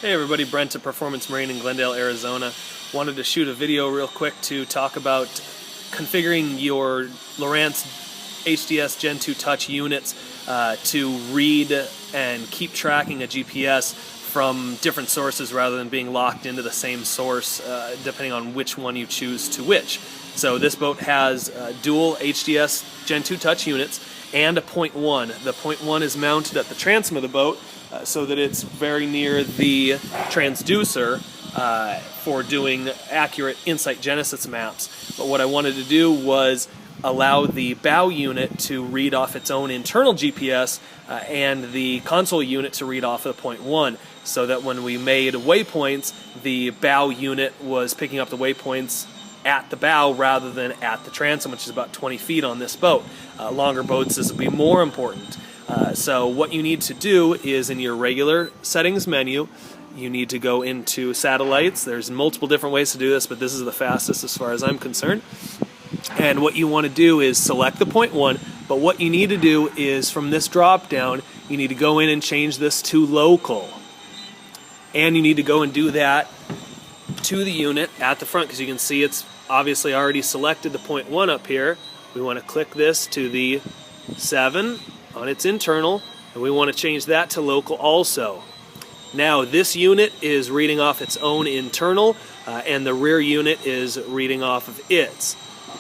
Hey everybody, Brent at Performance Marine in Glendale, Arizona. Wanted to shoot a video real quick to talk about configuring your Lowrance HDS Gen 2 Touch units to read and keep tracking a GPS from different sources rather than being locked into the same source depending on which one you choose to which. So this boat has dual HDS Gen 2 Touch units and a .1. The .1 is mounted at the transom of the boat so that it's very near the transducer for doing accurate Insight Genesis maps. But what I wanted to do was allow the bow unit to read off its own internal GPS and the console unit to read off of the .1, so that when we made waypoints, the bow unit was picking up the waypoints at the bow rather than at the transom, which is about 20 feet on this boat. Longer boats, this will be more important. So what you need to do is, in your regular settings menu, you need to go into satellites. There's multiple different ways to do this, but this is the fastest as far as I'm concerned. And what you want to do is select the .1, but what you need to do is, from this drop down, you need to go in and change this to local. And you need to go and do that to the unit at the front, because you can see it's obviously already selected the .1 up here. We want to click this to the 7 on its internal, and we want to change that to local also. Now this unit is reading off its own internal, and the rear unit is reading off of its.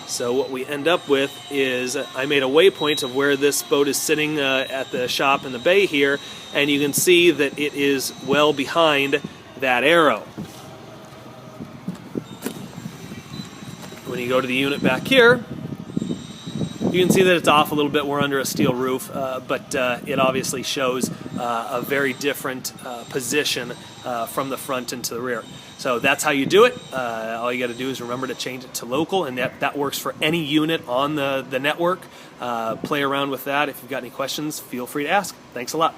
So what we end up with is, I made a waypoint of where this boat is sitting at the shop in the bay here, and you can see that it is well behind that arrow. When you go to the unit back here, you can see that it's off a little bit. We're under a steel roof, but it obviously shows a very different position from the front into the rear. So that's how you do it. All you got to do is remember to change it to local, and that works for any unit on the network. Play around with that. If you've got any questions, feel free to ask. Thanks a lot.